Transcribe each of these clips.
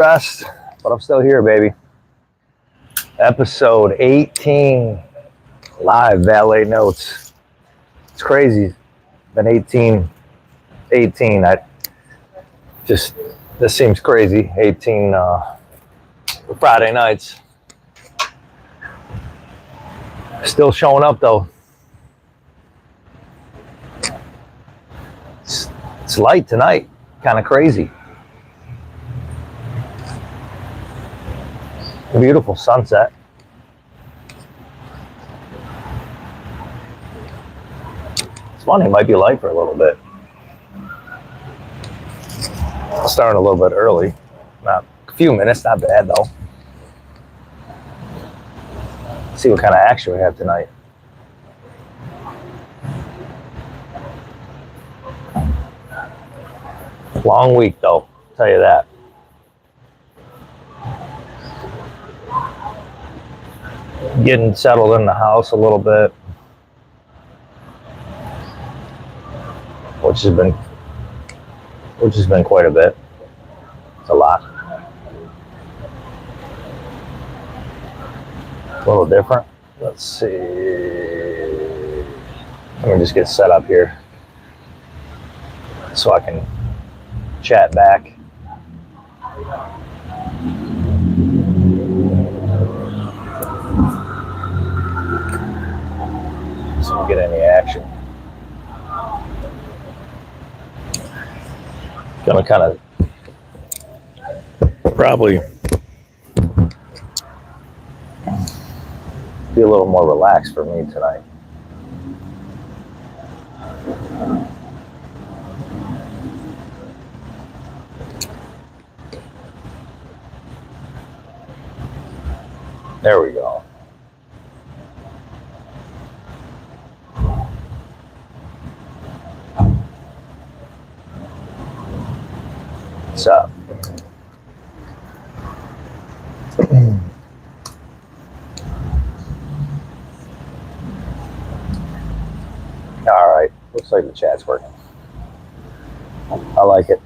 Rest, but I'm still here, baby. Episode 18, live Valet notes. It's crazy. Been 18. This seems crazy. 18 Friday nights. Still showing up though. It's light tonight. Kind of crazy. Beautiful sunset. It's funny, it might be light for a little bit. Starting a little bit early. Not a few minutes, not bad though. See what kind of action we have tonight. Long week though, I'll tell you that. Getting settled in the house a little bit, which has been quite a bit. It's a lot. A little different. Let's see. Let me just get set up here so I can chat back. So we get any action. Gonna kind of probably be a little more relaxed for me tonight. There we go. What's up? All right, looks like the chat's working. I like it.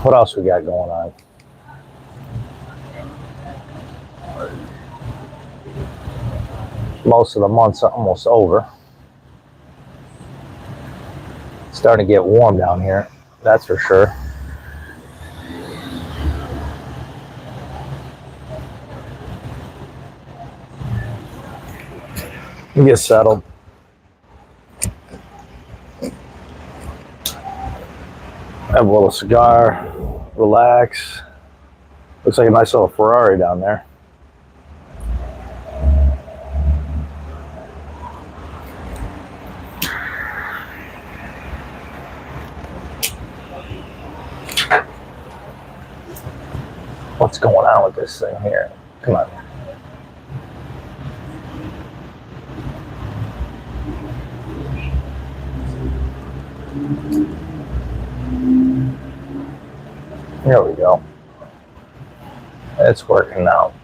What else we got going on? Most of the month's almost over. It's starting to get warm down here, that's for sure. Get settled. Have a little cigar, relax. Looks like a nice little Ferrari down there. What's going on with this thing here? Come on. There we go. It's working now.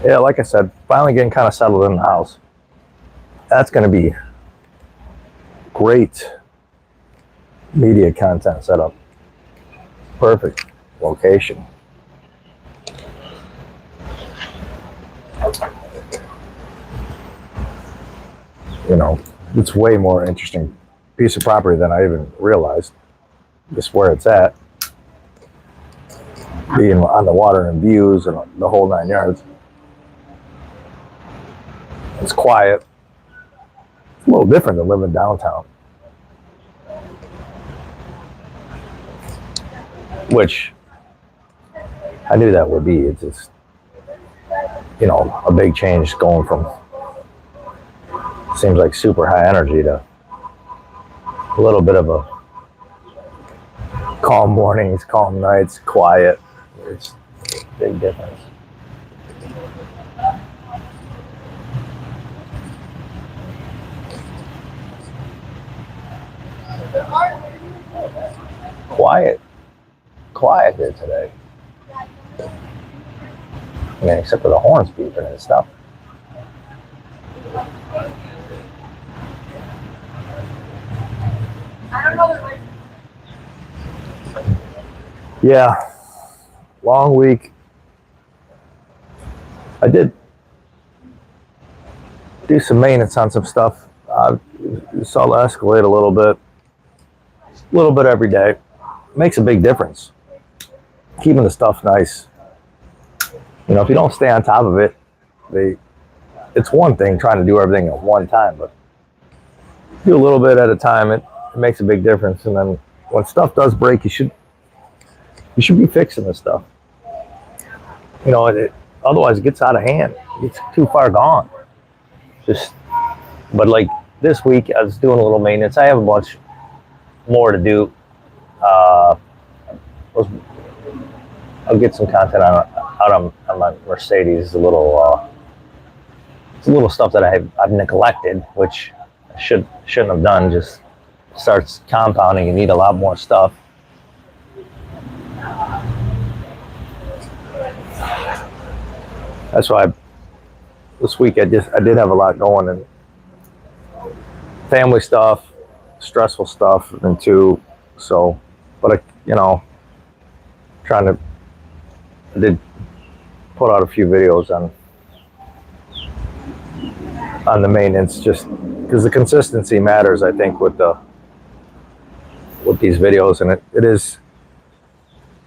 Yeah, like I said, finally getting kind of settled in the house. That's going to be great media content setup. Perfect location. You know, it's way more interesting piece of property than I even realized. Just where it's at. Being on the water and views and the whole 9 yards. It's quiet. It's a little different than living downtown. Which I knew that would be. It's just, you know, a big change going from, seems like super high energy to a little bit of a calm mornings, calm nights, quiet. It's a big difference. Quiet here today. I mean, except for the horns beeping and stuff. Yeah, long week. I did do some maintenance on some stuff. You saw the Escalade a little bit every day. Makes a big difference. Keeping the stuff nice. You know, if you don't stay on top of it, it's one thing trying to do everything at one time, but do a little bit at a time. It makes a big difference. And then when stuff does break, you should be fixing this stuff. You know, otherwise it gets out of hand. It's too far gone. But like this week, I was doing a little maintenance. I have a bunch more to do. I'll get some content out on my Mercedes. A little stuff that I've neglected, which I shouldn't have done. Just starts compounding. You need a lot more stuff. That's why this week I did have a lot going, and family stuff, stressful stuff, and too. So, but I did put out a few videos on the maintenance, just because the consistency matters. I think with these videos, and it is.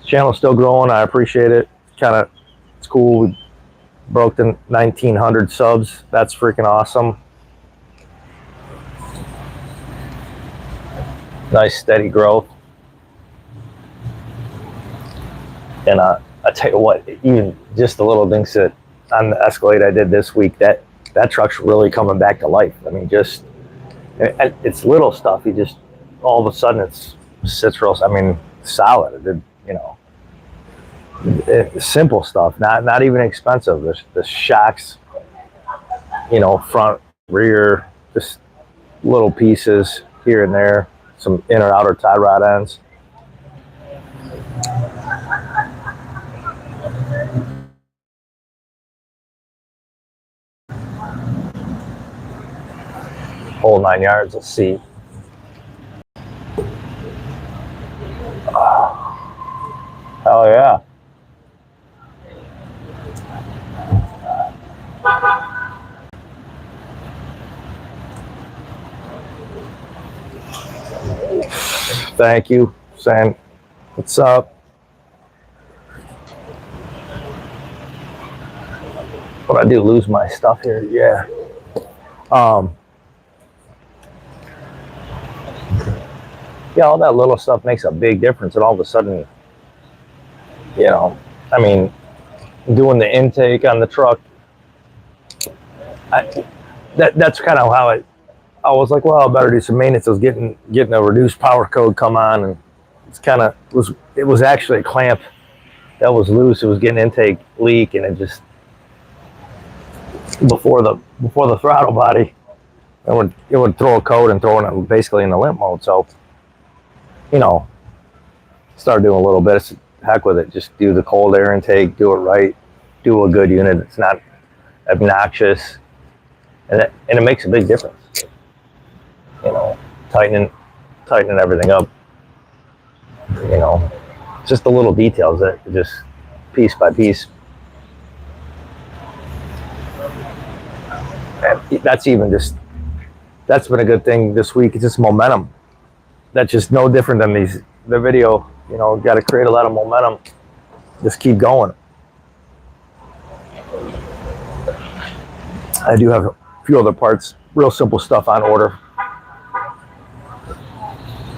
The channel's still growing. I appreciate it. It's cool. We broke the 1,900 subs. That's freaking awesome. Nice steady growth. And I tell you what, even just the little things that on the Escalade I did this week, that truck's really coming back to life. I mean, just it's little stuff. You just all of a sudden it sits real. I mean, solid. It did, simple stuff, not even expensive. The shocks, front, rear, just little pieces here and there, some inner outer tie rod ends. Whole 9 yards. Let's see. Hell yeah. Thank you, Sam. What's up? But I do lose my stuff here. Yeah. Yeah, all that little stuff makes a big difference, and all of a sudden, I mean, doing the intake on the truck, that's kind of how I was like, well, I better do some maintenance. I was getting a reduced power code come on, and it was actually a clamp that was loose. It was getting intake leak, and it just before the throttle body, it would throw a code and throw it basically in the limp mode. So, start doing a little bit. Heck with it. Just do the cold air intake. Do it right. Do a good unit. It's not obnoxious, and it makes a big difference. Tightening everything up. Just the little details that just piece by piece. And that's been a good thing this week. It's just momentum. That's just no different than the video. Got to create a lot of momentum. Just keep going. I do have a few other parts, real simple stuff on order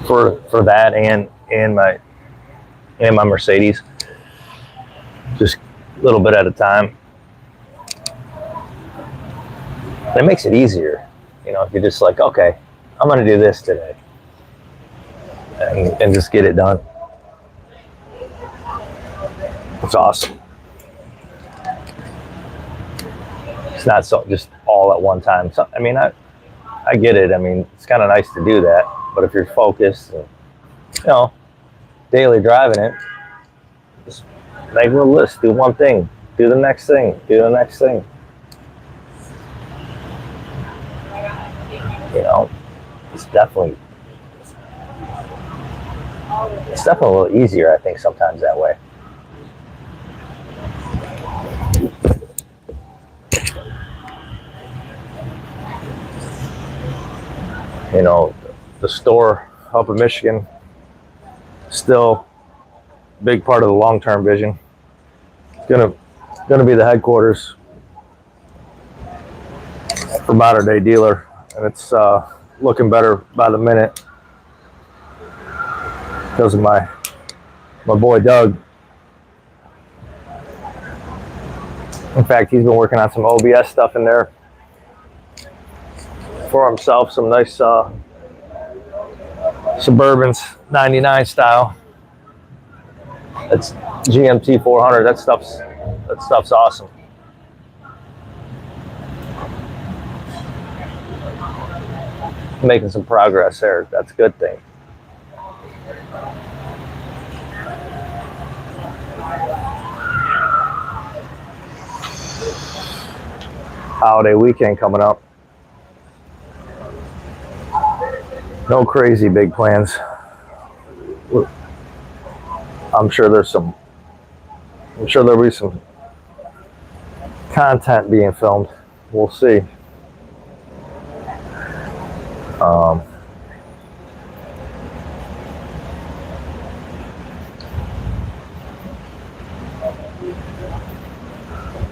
for that and my Mercedes. Just a little bit at a time. It makes it easier, if you're just like, okay, I'm going to do this today, and just get it done. It's awesome. It's not so just all at one time. So, I mean, I get it. I mean, it's kind of nice to do that. But if you're focused and, you know, daily driving it, just make a little list. Do one thing. Do the next thing. Do the next thing. You know, it's definitely a little easier, I think, sometimes that way. You know, the store up in Michigan, still a big part of the long-term vision. It's gonna be the headquarters for Modern Day Dealer, and it's looking better by the minute because of my boy Doug. In fact, he's been working on some OBS stuff in there for himself, some nice Suburbans 99 style. That's GMT 400. That stuff's awesome. Making some progress there. That's a good thing. Holiday weekend coming up. No crazy big plans. I'm sure there'll be some content being filmed. We'll see.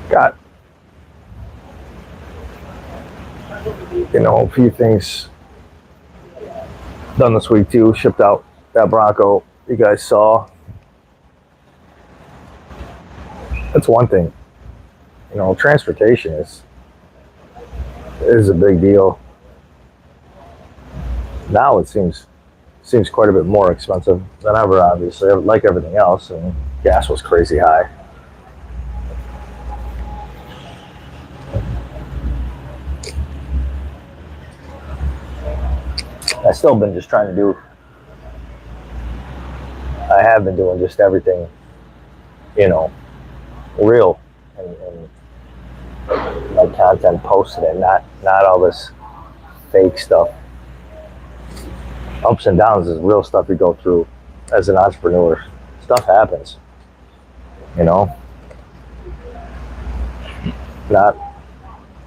Got, you know, a few things done this week too. Shipped out that Bronco you guys saw. That's one thing. You know, transportation is a big deal. Now it seems quite a bit more expensive than ever, obviously, like everything else, and gas was crazy high. I still been just trying to do, I have been doing just everything, you know, real and like content posted and not all this fake stuff. Ups and downs is real stuff you go through as an entrepreneur. Stuff happens, you know.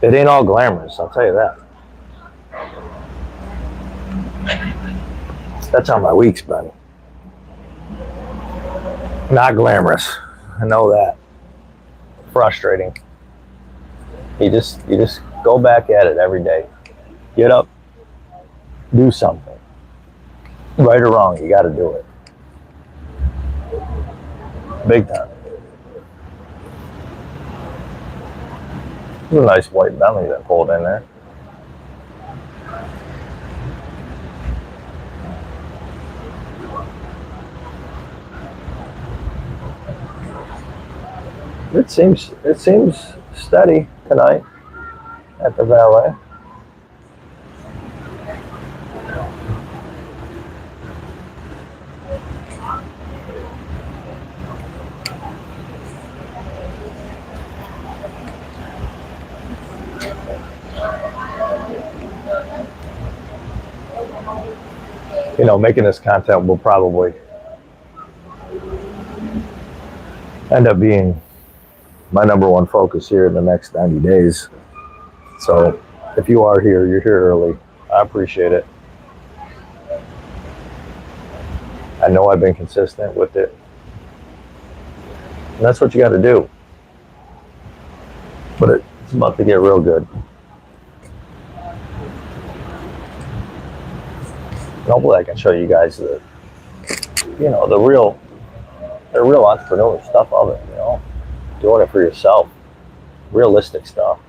It ain't all glamorous, I'll tell you that. That's how my week's been. Not glamorous. I know that. Frustrating. You just go back at it every day. Get up, do something. Right or wrong, you got to do it. Big time. There's a nice white Bentley that pulled in there. It seems steady tonight at the Valet. You know, making this content will probably end up being my number one focus here in the next 90 days. So if you are here, you're here early. I appreciate it. I know I've been consistent with it. And that's what you got to do. But it's about to get real good. And hopefully I can show you guys the real entrepreneur stuff of it, you know. Doing it for yourself. Realistic stuff.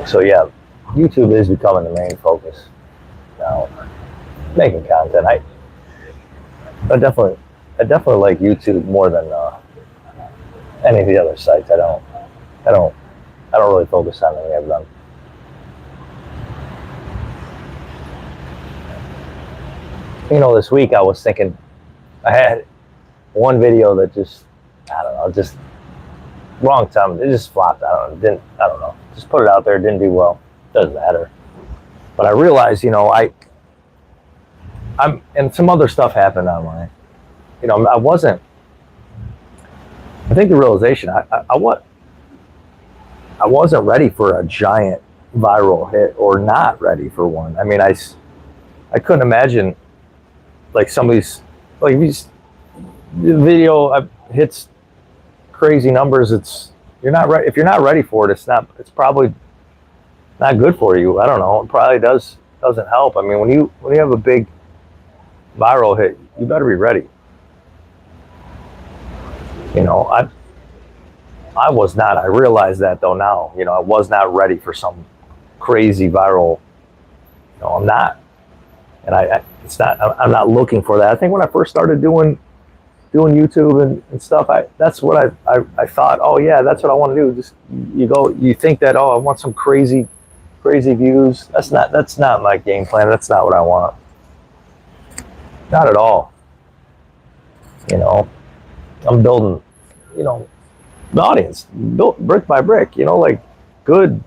So yeah, YouTube is becoming the main focus now. Making content. I definitely like YouTube more than any of the other sites. I don't really focus on any of them. This week I was thinking, I had one video that just, I don't know, just wrong time. It just flopped. I don't know. Just put it out there. Didn't do well. Doesn't matter. But I realized, and some other stuff happened online. I think the realization, I wasn't ready for a giant viral hit, or not ready for one. I mean, I couldn't imagine like somebody's, like, these video hits crazy numbers. You're not ready. If you're not ready for it, it's probably not good for you. I don't know. It probably doesn't help. I mean, when you have a big viral hit, you better be ready. I was not. I realize that though now. I was not ready for some crazy viral. I'm not, and it's not. I'm not looking for that. I think when I first started doing YouTube and stuff, that's what I thought. Oh yeah, that's what I want to do. Just you think that, oh, I want some crazy views. That's not my game plan. That's not what I want. Not at all. I'm building, the audience, built brick by brick, like good.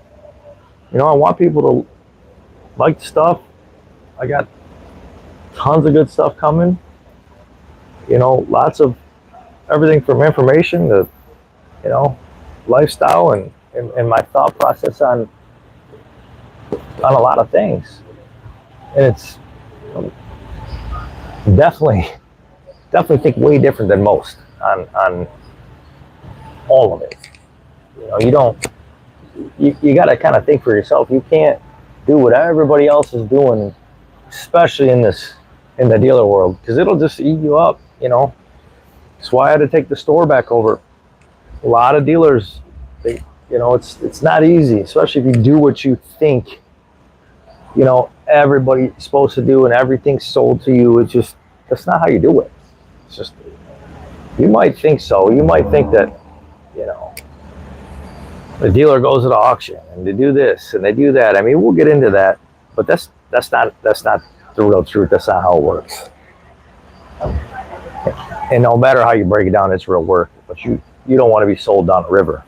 I want people to like the stuff. I got tons of good stuff coming. Lots of everything from information to, lifestyle and my thought process on a lot of things. And it's definitely think way different than most on all of it. You got to kind of think for yourself. You can't do what everybody else is doing, especially in the dealer world, because it'll just eat you up. That's why I had to take the store back over. A lot of dealers, it's not easy, especially if you do what you think, everybody's supposed to do and everything's sold to you. That's not how you do it. It's just, you might think so. You might think that, the dealer goes to the auction and they do this and they do that. I mean, we'll get into that, but that's not the real truth. That's not how it works. And no matter how you break it down, it's real work. But you don't want to be sold down the river,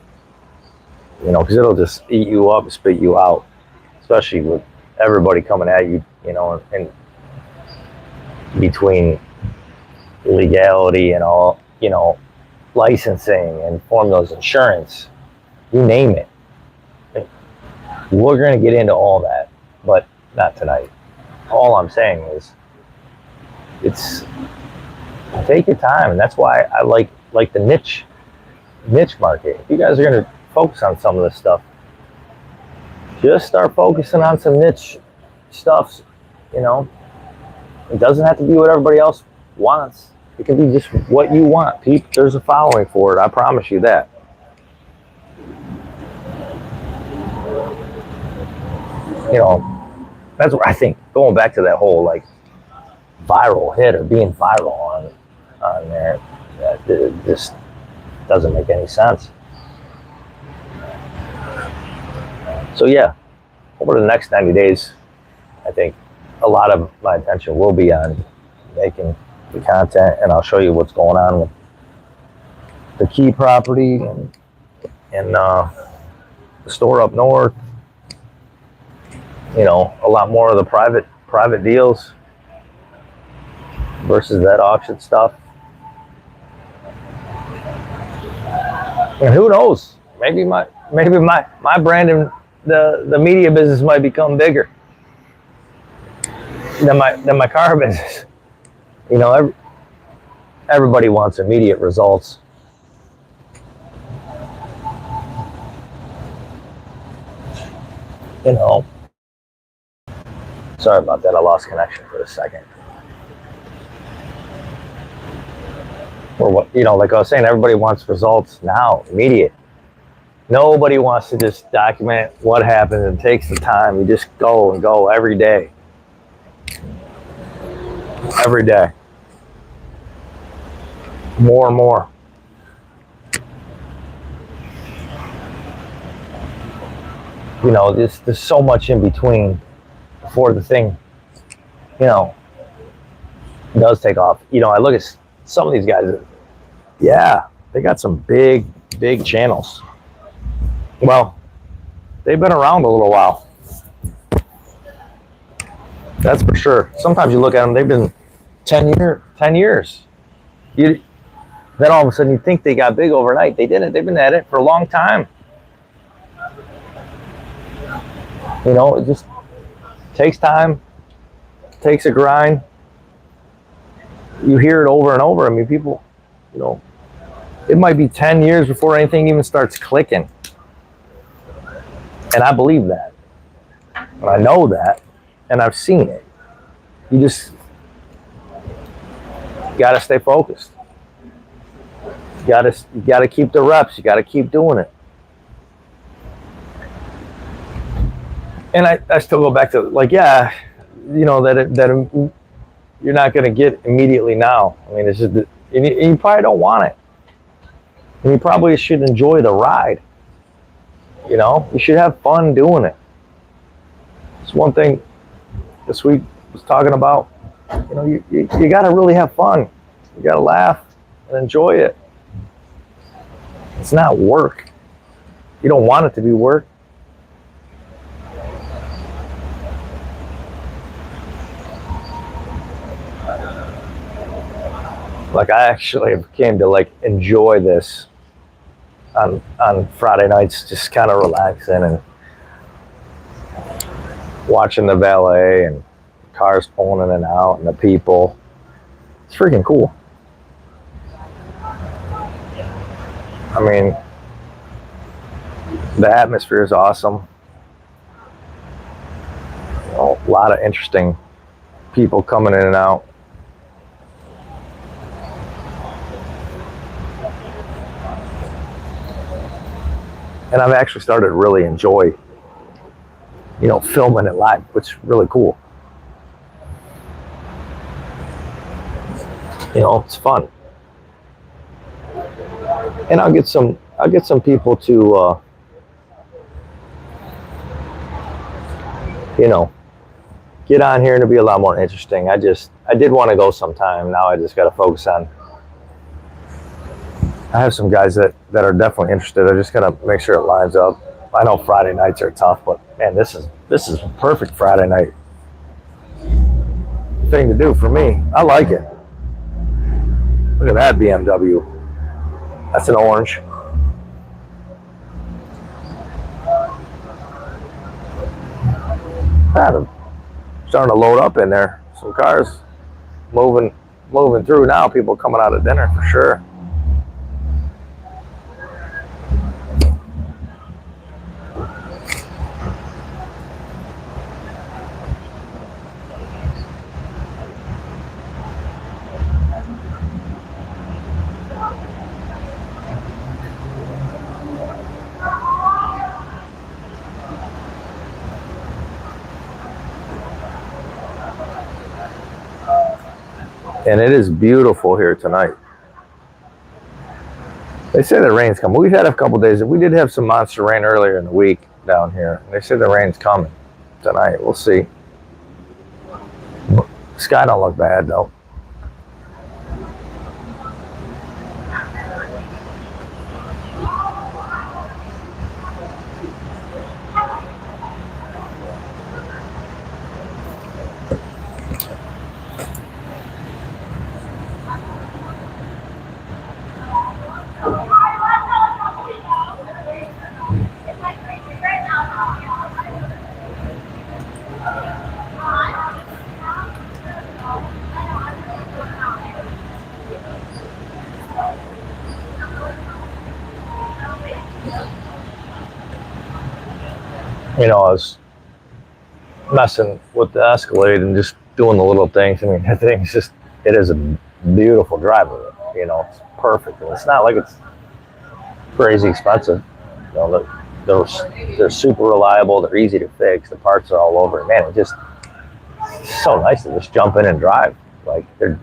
because it'll just eat you up and spit you out, especially with everybody coming at you, and between legality and all, licensing and formulas, insurance, you name it. We're going to get into all that, but not tonight. All I'm saying is, take your time, and that's why I like the niche market. If you guys are going to focus on some of this stuff, just start focusing on some niche stuff. It doesn't have to be what everybody else wants. It can be just what you want. There's a following for it. I promise you that. That's what I think. Going back to that whole like viral hit or being viral on there, that just doesn't make any sense. So yeah, over the next 90 days, I think a lot of my attention will be on making the content, and I'll show you what's going on with the Key property and the store up north. A lot more of the private deals versus that auction stuff. And who knows? Maybe my brand in the media business might become bigger than my car business. Everybody wants immediate results. Sorry about that. I lost connection for a second. Or what? Like I was saying, everybody wants results now, immediate. Nobody wants to just document what happens and takes the time. You just go and go every day. Every day. More and more. There's so much in between before the thing, It does take off. You know, I look at some of these guys. Yeah, they got some big, big channels. Well, they've been around a little while. That's for sure. Sometimes you look at them, they've been 10 years. Then all of a sudden you think they got big overnight. They didn't. They've been at it for a long time. You know, it just takes time, takes a grind. You hear it over and over. I mean, people, you know, it might be 10 years before anything even starts clicking. And I believe that. And I know that. And I've seen it. You just got to stay focused. You got to keep the reps. You got to keep doing it. And I still go back to, like, yeah, you know, that you're not going to get immediately now. I mean, it's just, and you probably don't want it. And you probably should enjoy the ride. You know, you should have fun doing it. It's one thing this week was talking about. You know, you got to really have fun. You got to laugh and enjoy it. It's not work. You don't want it to be work. Like, I actually came to, like, enjoy this on Friday nights, just kind of relaxing and watching the valet and cars pulling in and out and the people. It's freaking cool. I mean, the atmosphere is awesome. You know, a lot of interesting people coming in and out. And I've actually started to really enjoy, you know, filming it live, which is really cool. You know, it's fun. And I'll get some people to, you know, get on here and it'll be a lot more interesting. I did want to go sometime. Now I just got to focus on, I have some guys that are definitely interested. I just got to make sure it lines up. I know Friday nights are tough, but man, this is a perfect Friday night thing to do for me. I like it. Look at that BMW. That's an orange. I'm starting to load up in there. Some cars moving through now. People coming out of dinner for sure. And it is beautiful here tonight. They say the rain's coming. We've had a couple days. We did have some monster rain earlier in the week down here. They say the rain's coming tonight. We'll see. The sky don't look bad though. You know, I was messing with the Escalade and just doing the little things. I mean, that thing's just, it is a beautiful driver. You know, it's perfect. And it's not like it's crazy expensive. You know, they're super reliable. They're easy to fix. The parts are all over. Man, it's so nice to just jump in and drive. Like, they're,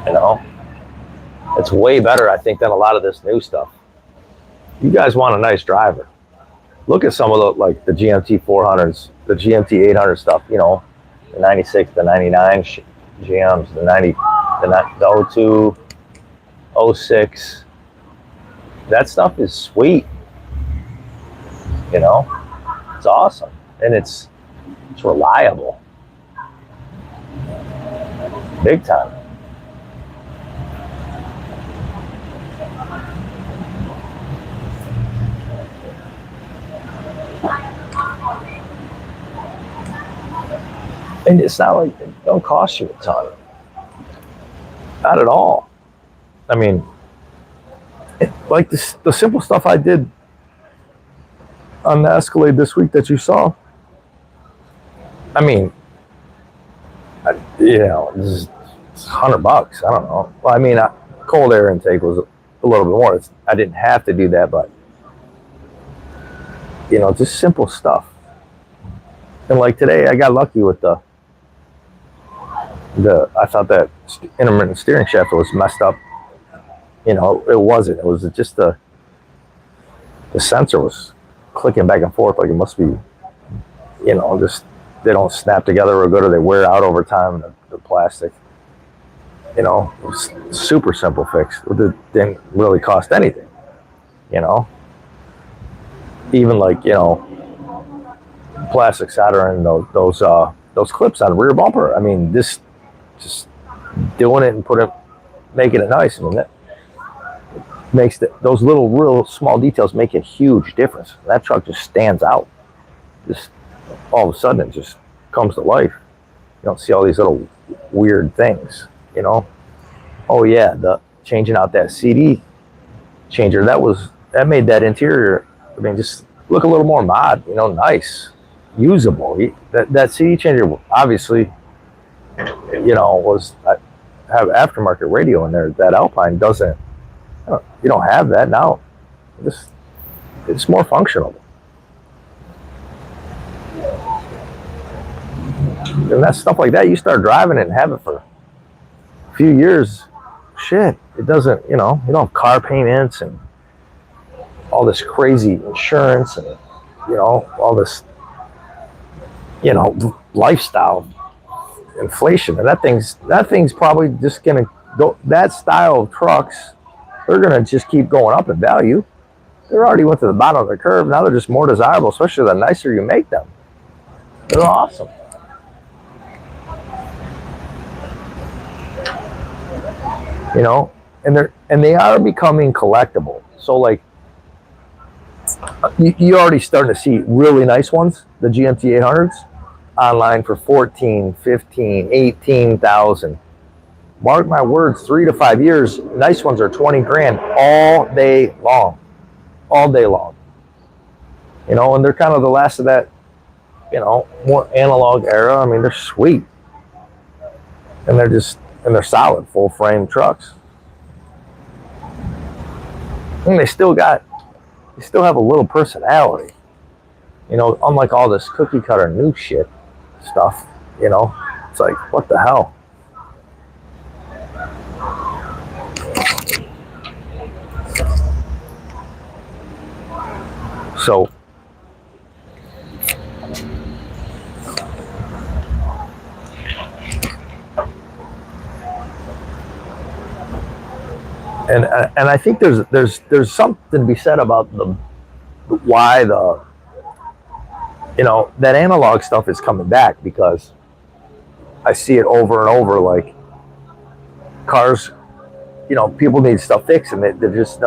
you know, it's way better, I think, than a lot of this new stuff. You guys want a nice driver. Look at some of the, like, the GMT 400s, the GMT 800 stuff, you know, the 96, the 99. GMs, the 90, the 02, 06. That stuff is sweet. You know, it's awesome, and it's reliable, big time. And it's not like it don't cost you a ton. Not at all. I mean, like the simple stuff I did on the Escalade this week that you saw. I mean, you know, it's $100. I don't know. Well, I mean, cold air intake was a little bit more. I didn't have to do that, but you know, just simple stuff. And like today, I got lucky with I thought that intermittent steering shaft was messed up. You know, it wasn't. It was just the sensor was clicking back and forth like it must be, you know, just they don't snap together real good or they wear out over time, the plastic. You know, it was super simple fix. It didn't really cost anything, you know. Even like, you know, plastic soldering those clips on the rear bumper. I mean, this just doing it and making it nice. I mean, that makes those little real small details make a huge difference. That truck just stands out. Just all of a sudden it just comes to life. You don't see all these little weird things, you know. Oh yeah, the changing out that CD changer, that made that interior, I mean, just look a little more mod, you know, nice, usable. That CD changer obviously, you know, have aftermarket radio in there. That Alpine doesn't. You don't have that now. It's more functional. And that stuff like that, you start driving it and have it for a few years. Shit, it doesn't. You know, you don't have car payments and all this crazy insurance and, you know, all this, you know, lifestyle inflation. And that thing's probably just gonna go. That style of trucks, they're gonna just keep going up in value. They're already went to the bottom of the curve. Now they're just more desirable, especially the nicer you make them. They're awesome. You know, and they are becoming collectible. So like, you're already starting to see really nice ones, the GMT 800s, online for 14, 15, 18,000. Mark my words, 3 to 5 years, nice ones are 20 grand all day long. All day long. You know, and they're kind of the last of that, you know, more analog era. I mean, they're sweet. And they're solid, full frame trucks. And they still have a little personality. You know, unlike all this cookie cutter new shit stuff, you know. It's like, what the hell? So, and I think there's something to be said about why you know, that analog stuff is coming back, because I see it over and over. Like, cars, you know, people need stuff fixed and they just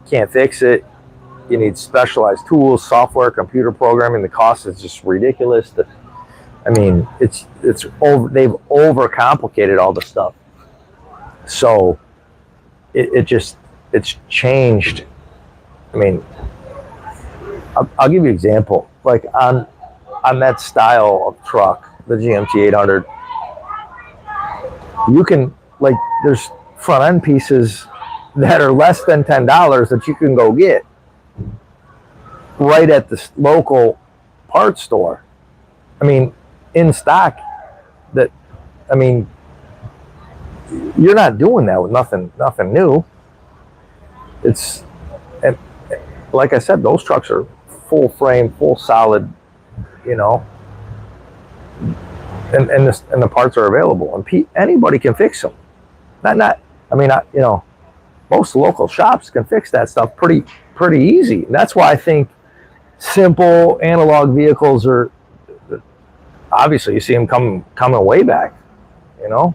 can't fix it. You need specialized tools, software, computer programming. The cost is just ridiculous. I mean, they've overcomplicated all the stuff. So it's changed. I mean, I'll give you an example. Like on that style of truck, the GMT 800, you can, like, there's front end pieces that are less than $10 that you can go get right at the local parts store. I mean, in stock. I mean, you're not doing that with nothing new. And like I said, those trucks are full frame, full solid, you know, and the parts are available, and anybody can fix them. Not I mean, most local shops can fix that stuff pretty easy. And that's why I think simple analog vehicles are, obviously you see them coming way back, you know,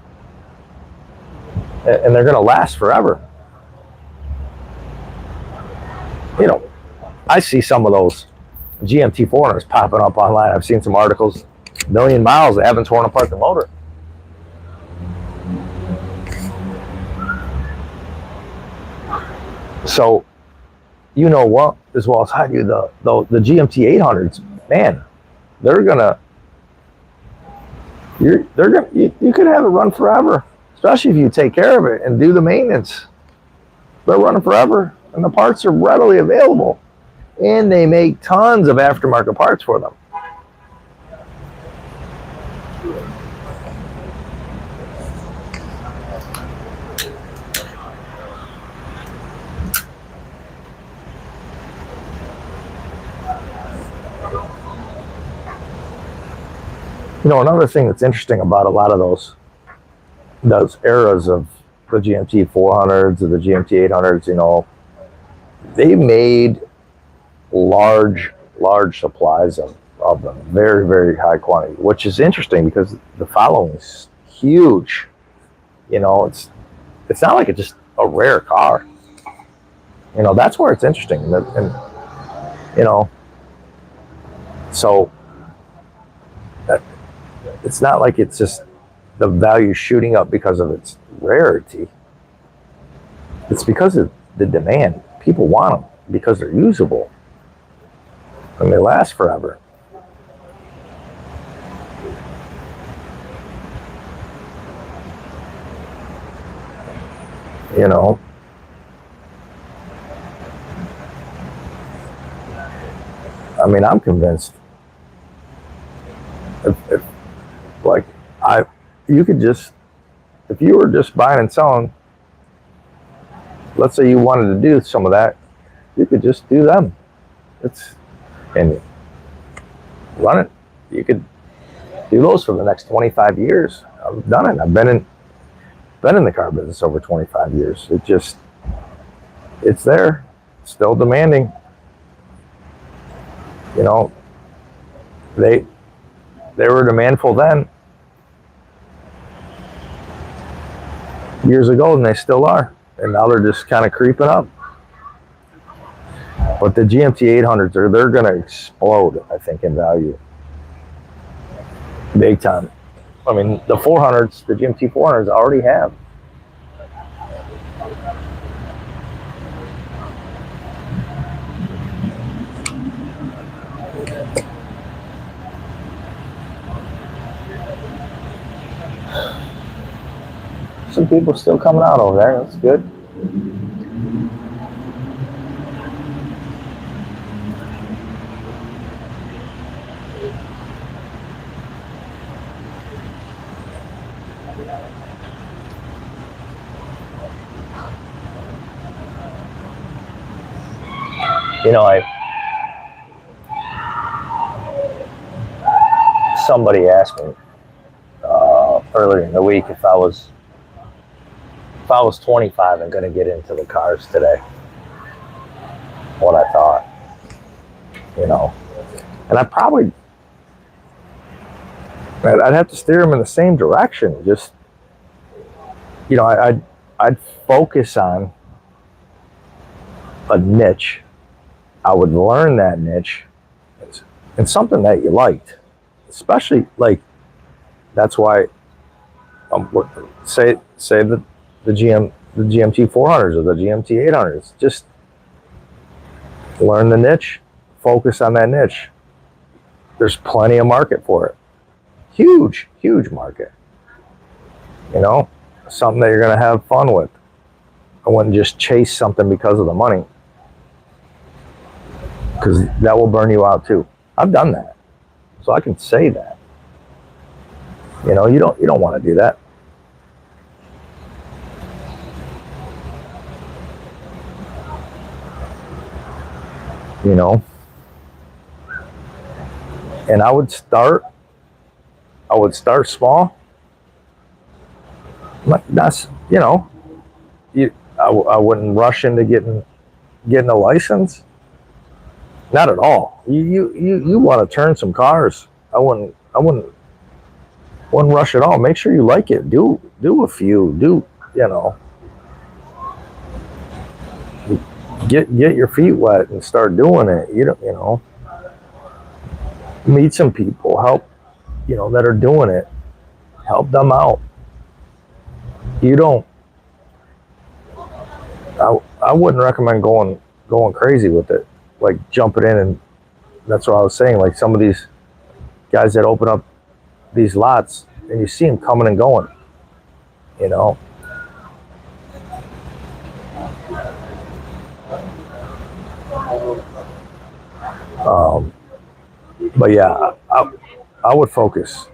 and they're going to last forever. You know, I see some of those GMT 400s popping up online. I've seen some articles, 1,000,000 miles, they haven't torn apart the motor. So, you know what, as well as I do, the GMT 800s, man, you could have it run forever, especially if you take care of it and do the maintenance. They're running forever, and the parts are readily available, and they make tons of aftermarket parts for them. You know, another thing that's interesting about a lot of those eras of the GMT 400s or the GMT 800s, you know, they made large supplies of them, very, very high quantity, which is interesting because the following is huge. You know, it's not like it's just a rare car. You know, that's where it's interesting, and you know, so it's not like it's just the value shooting up because of its rarity. It's because of the demand. People want them because they're usable and they last forever. You know, I mean, I'm convinced if like you could just, if you were just buying and selling, let's say you wanted to do some of that, you could just do them. And run it. You could do those for the next 25 years. I've done it. I've been in the car business over 25 years. It's there, still demanding. You know, they were demandful then, years ago, and they still are. And now they're just kind of creeping up. But the GMT 800s, they're going to explode, I think, in value. Big time. I mean, the 400s, the GMT 400s already have. Some people still coming out over there. That's good. You know, somebody asked me earlier in the week if I was 25 and going to get into the cars today, what I thought, you know, and I'd have to steer them in the same direction. Just, you know, I'd focus on a niche. I would learn that niche and something that you liked, especially like, that's why say that the GMT 400s or the GMT 800s, just learn the niche, focus on that niche. There's plenty of market for it. Huge market. You know, something that you're going to have fun with. I wouldn't just chase something because of the money, because that will burn you out too. I've done that, so I can say that. You know, you don't want to do that. You know, and I would start I would start small. That's, you know, I wouldn't rush into getting a license. Not at all. You want to turn some cars. I wouldn't rush at all. Make sure you like it. Do a few. You know, get your feet wet and start doing it. You know, meet some people, help, you know, that are doing it. Help them out. You don't. I wouldn't recommend going crazy with it, like jumping in, and that's what I was saying. Like some of these guys that open up these lots, and you see them coming and going. You know. But yeah, I would focus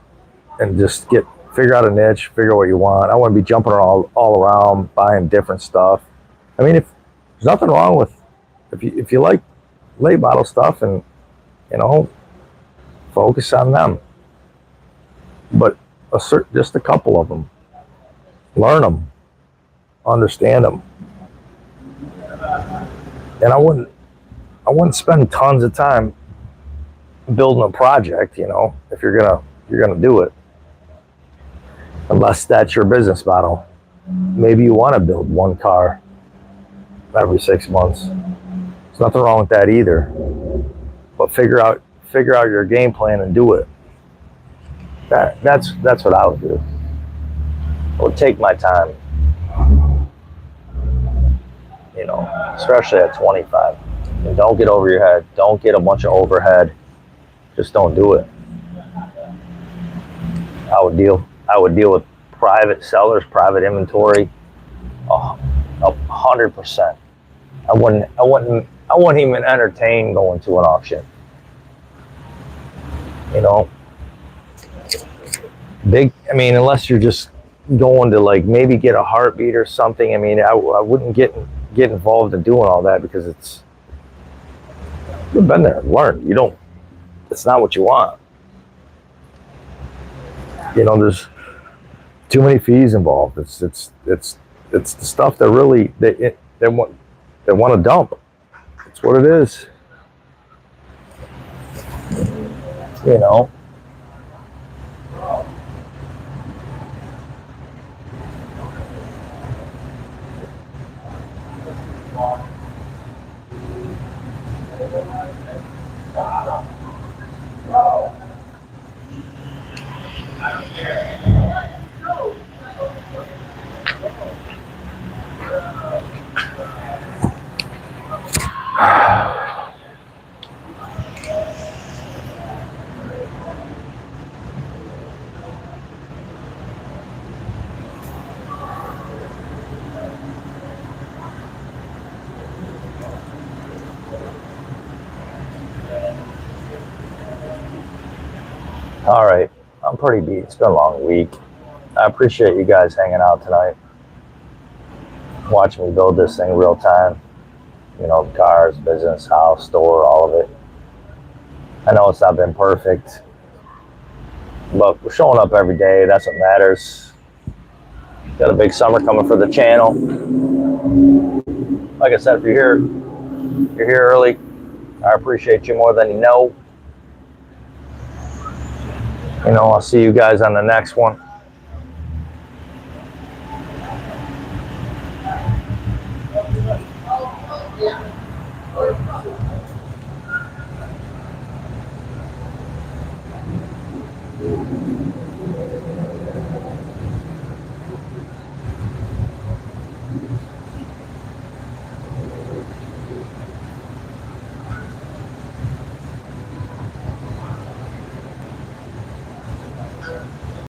and just figure out a niche, figure out what you want. I wouldn't be jumping all around buying different stuff. I mean, if there's nothing wrong with if you like late model stuff, and you know, focus on them. But just a couple of them, learn them, understand them, and I wouldn't spend tons of time building a project, you know, if you're gonna do it, unless that's your business model. Maybe you want to build one car every 6 months. There's nothing wrong with that either. But figure out your game plan and do it. That's what I would do. I would take my time. You know, especially at 25. And don't get over your head. Don't get a bunch of overhead. Just don't do it. I would deal with private sellers, private inventory, 100%. I wouldn't even entertain going to an auction. You know, I mean, unless you're just going to like maybe get a heartbeat or something. I mean, I wouldn't get involved in doing all that, because you've been there and learned. It's not what you want. You know, there's too many fees involved. It's the stuff that really they want to dump. It's what it is. You know. All right, I'm pretty beat. It's been a long week. I appreciate you guys hanging out tonight, watching me build this thing real time. You know, cars, business, house, store, all of it. I know it's not been perfect, but we're showing up every day. That's what matters. Got a big summer coming for the channel. Like I said, if you're here early, I appreciate you more than you know. You know, I'll see you guys on the next one. Yeah.